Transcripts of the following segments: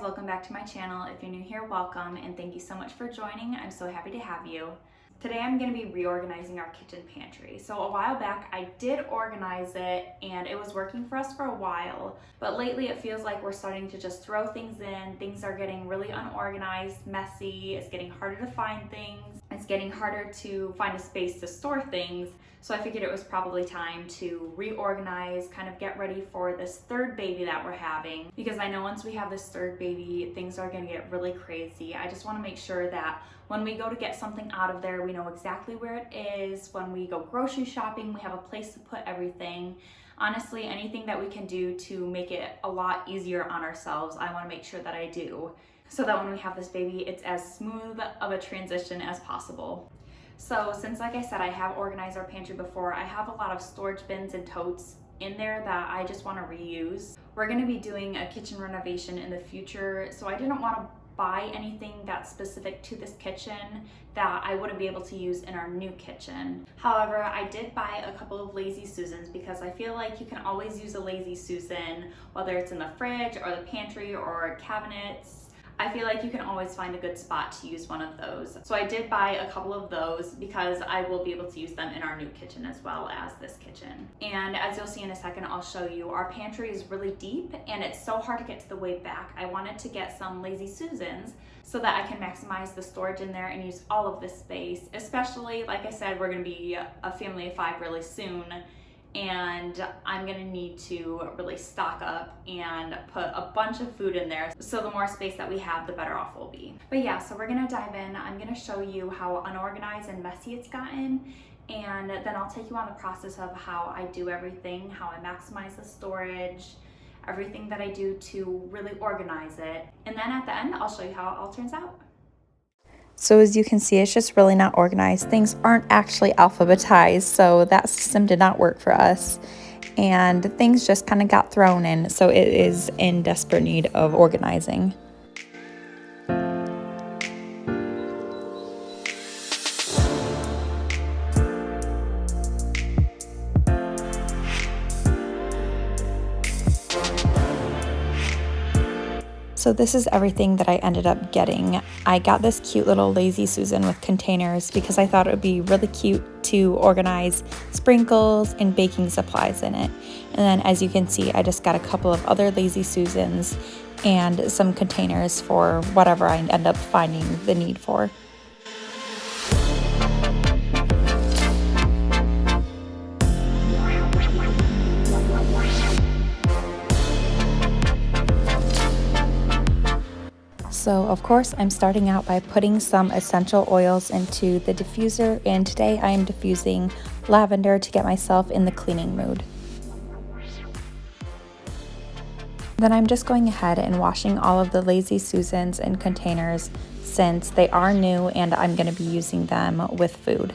welcome back to my channel. If you're new here, welcome, and thank you so much for joining. I'm so happy to have you. Today I'm going to be reorganizing our kitchen pantry. So a while back I did organize it and it was working for us for a while, but lately it feels like we're starting to just throw things in. Things are getting really unorganized, messy, it's getting harder to find things, it's getting harder to find a space to store things. So I figured it was probably time to reorganize, kind of get ready for this third baby that we're having, because I know once we have this third baby, things are going to get really crazy. I just want to make sure that when we go to get something out of there, we know exactly where it is. When we go grocery shopping, we have a place to put everything. Honestly, anything that we can do to make it a lot easier on ourselves, I want to make sure that I do, so that when we have this baby, it's as smooth of a transition as possible. So since, like I said, I have organized our pantry before, I have a lot of storage bins and totes in there that I just want to reuse. We're going to be doing a kitchen renovation in the future, so I didn't want to buy anything that's specific to this kitchen that I wouldn't be able to use in our new kitchen. However, I did buy a couple of Lazy Susans because I feel like you can always use a Lazy Susan, whether it's in the fridge or the pantry or cabinets. I feel like you can always find a good spot to use one of those. So I did buy a couple of those because I will be able to use them in our new kitchen as well as this kitchen. And as you'll see in a second, I'll show you, our pantry is really deep and it's so hard to get to the way back. I wanted to get some Lazy Susans so that I can maximize the storage in there and use all of this space, especially, like I said, we're gonna be a family of 5 really soon, and I'm gonna need to really stock up and put a bunch of food in there. So the more space that we have, the better off we'll be. But yeah, so we're gonna dive in. I'm gonna show you how unorganized and messy it's gotten, and then I'll take you on the process of how I do everything, how I maximize the storage, everything that I do to really organize it. And then at the end, I'll show you how it all turns out. So as you can see, it's just really not organized. Things aren't actually alphabetized, so that system did not work for us. And things just kind of got thrown in, so it is in desperate need of organizing. So this is everything that I ended up getting. I got this cute little Lazy Susan with containers because I thought it would be really cute to organize sprinkles and baking supplies in it. And then as you can see, I just got a couple of other Lazy Susans and some containers for whatever I end up finding the need for. So of course I'm starting out by putting some essential oils into the diffuser, and today I am diffusing lavender to get myself in the cleaning mood. Then I'm just going ahead and washing all of the Lazy Susans in containers since they are new and I'm going to be using them with food.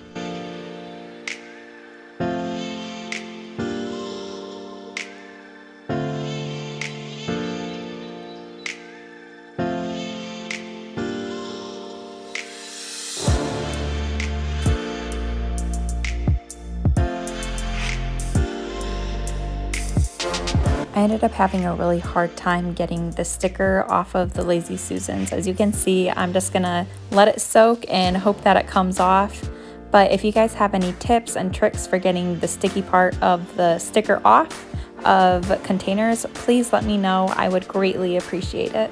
I ended up having a really hard time getting the sticker off of the Lazy Susans. As you can see, I'm just gonna let it soak and hope that it comes off. But if you guys have any tips and tricks for getting the sticky part of the sticker off of containers, please let me know. I would greatly appreciate it.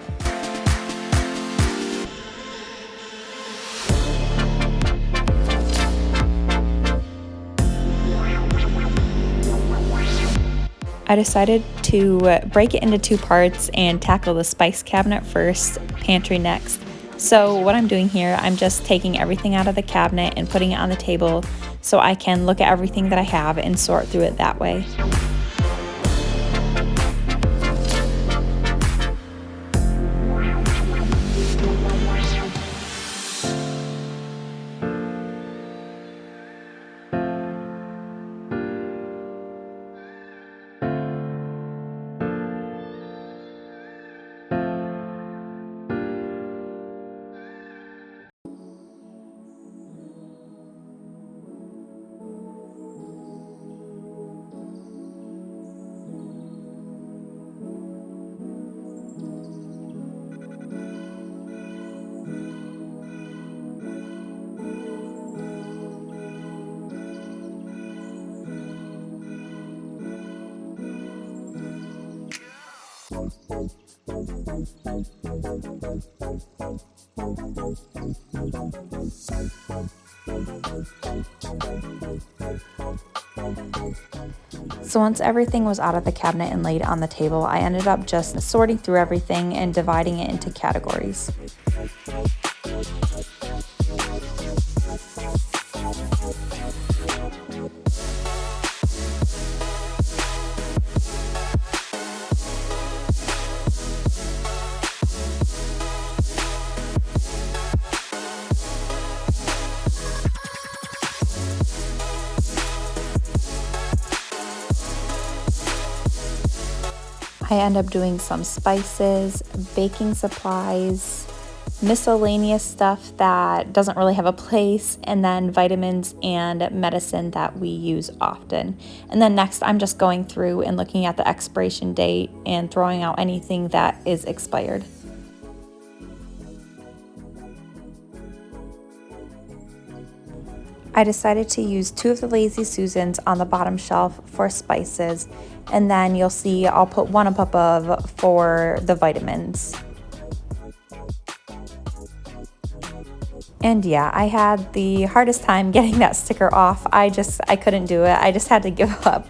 I decided to break it into 2 parts and tackle the spice cabinet first, pantry next. So what I'm doing here, I'm just taking everything out of the cabinet and putting it on the table so I can look at everything that I have and sort through it that way. So once everything was out of the cabinet and laid on the table, I ended up just sorting through everything and dividing it into categories. I end up doing some spices, baking supplies, miscellaneous stuff that doesn't really have a place, and then vitamins and medicine that we use often. And then next, I'm just going through and looking at the expiration date and throwing out anything that is expired. I decided to use 2 of the Lazy Susans on the bottom shelf for spices, and then you'll see I'll put one up above for the vitamins. And yeah, I had the hardest time getting that sticker off. I couldn't do it. I just had to give up.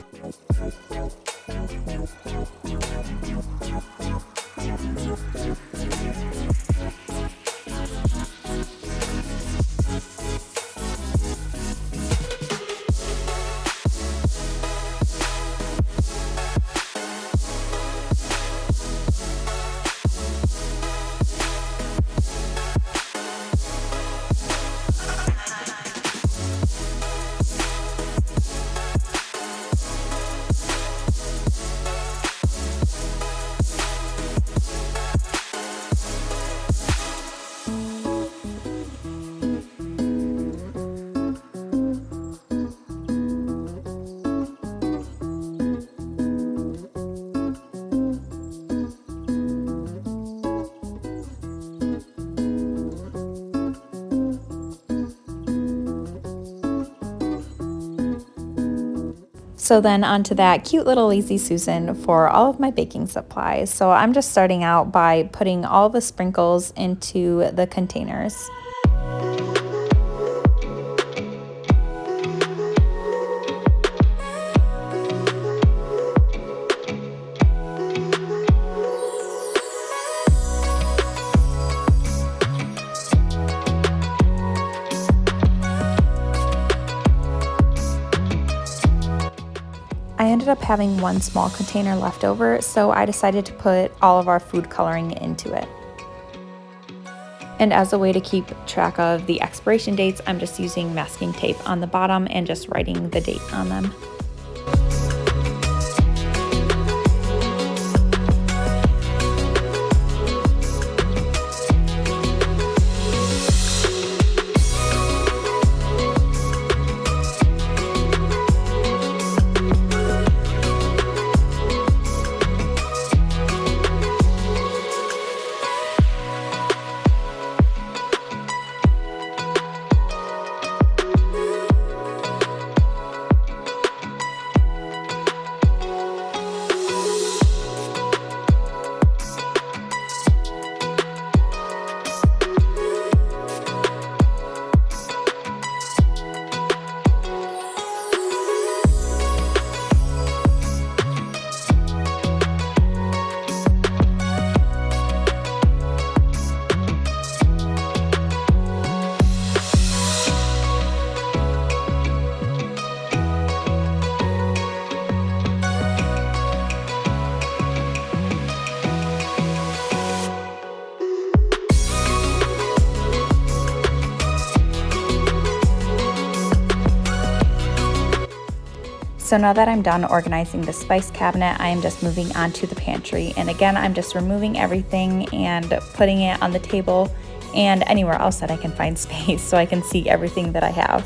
So then onto that cute little Lazy Susan for all of my baking supplies. So I'm just starting out by putting all the sprinkles into the containers. I ended up having one small container left over, so I decided to put all of our food coloring into it. And as a way to keep track of the expiration dates, I'm just using masking tape on the bottom and just writing the date on them. So now that I'm done organizing the spice cabinet, I am just moving on to the pantry. And again, I'm just removing everything and putting it on the table and anywhere else that I can find space so I can see everything that I have.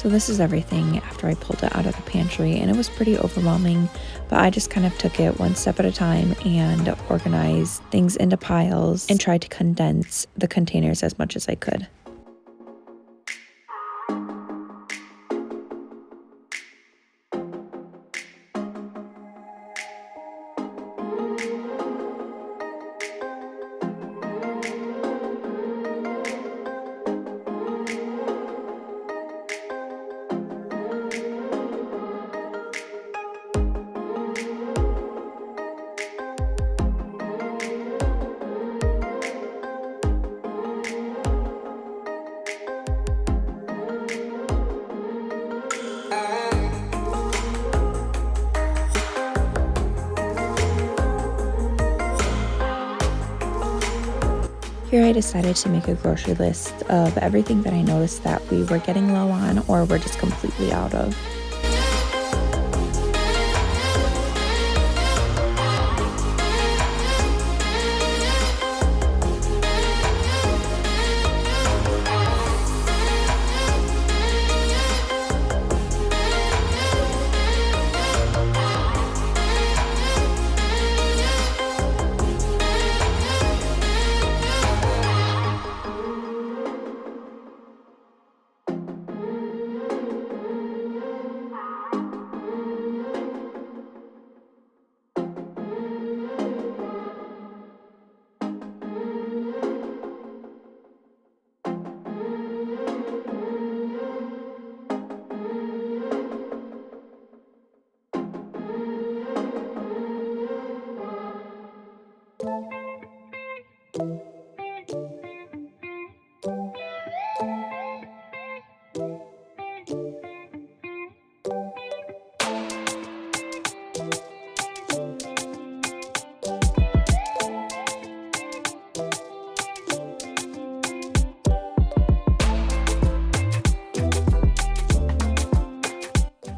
So this is everything after I pulled it out of the pantry, and it was pretty overwhelming, but I just kind of took it one step at a time and organized things into piles and tried to condense the containers as much as I could. Here I decided to make a grocery list of everything that I noticed that we were getting low on or were just completely out of.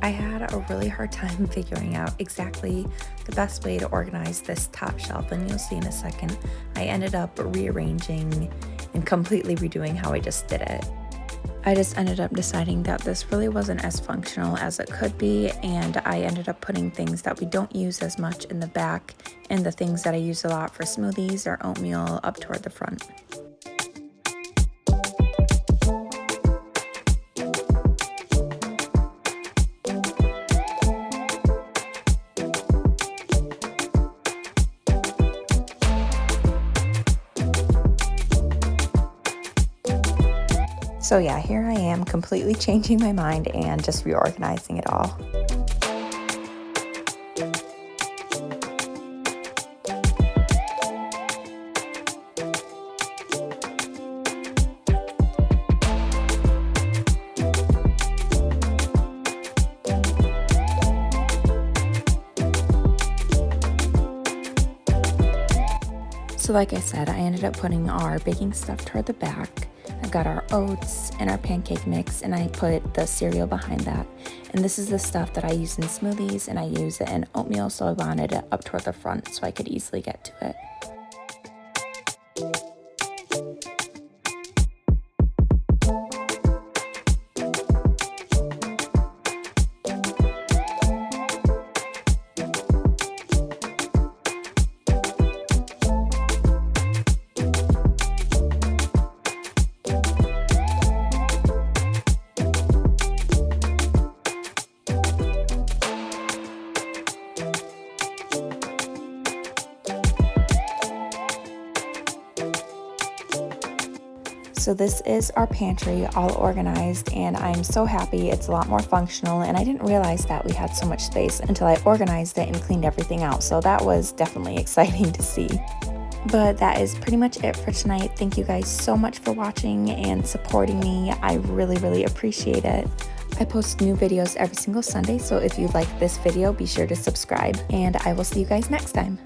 I had a really hard time figuring out exactly the best way to organize this top shelf, and you'll see in a second. I ended up rearranging and completely redoing how I just did it. I just ended up deciding that this really wasn't as functional as it could be, and I ended up putting things that we don't use as much in the back and the things that I use a lot for smoothies or oatmeal up toward the front. So yeah, here I am completely changing my mind and just reorganizing it all. So like I said, I ended up putting our baking stuff toward the back. I got our oats and our pancake mix, and I put the cereal behind that. And this is the stuff that I use in smoothies, and I use it in oatmeal, so I wanted it up toward the front so I could easily get to it. So this is our pantry all organized, and I'm so happy. It's a lot more functional, and I didn't realize that we had so much space until I organized it and cleaned everything out. So that was definitely exciting to see. But that is pretty much it for tonight. Thank you guys so much for watching and supporting me. I really appreciate it. I post new videos every single Sunday, so if you like this video, be sure to subscribe, and I will see you guys next time.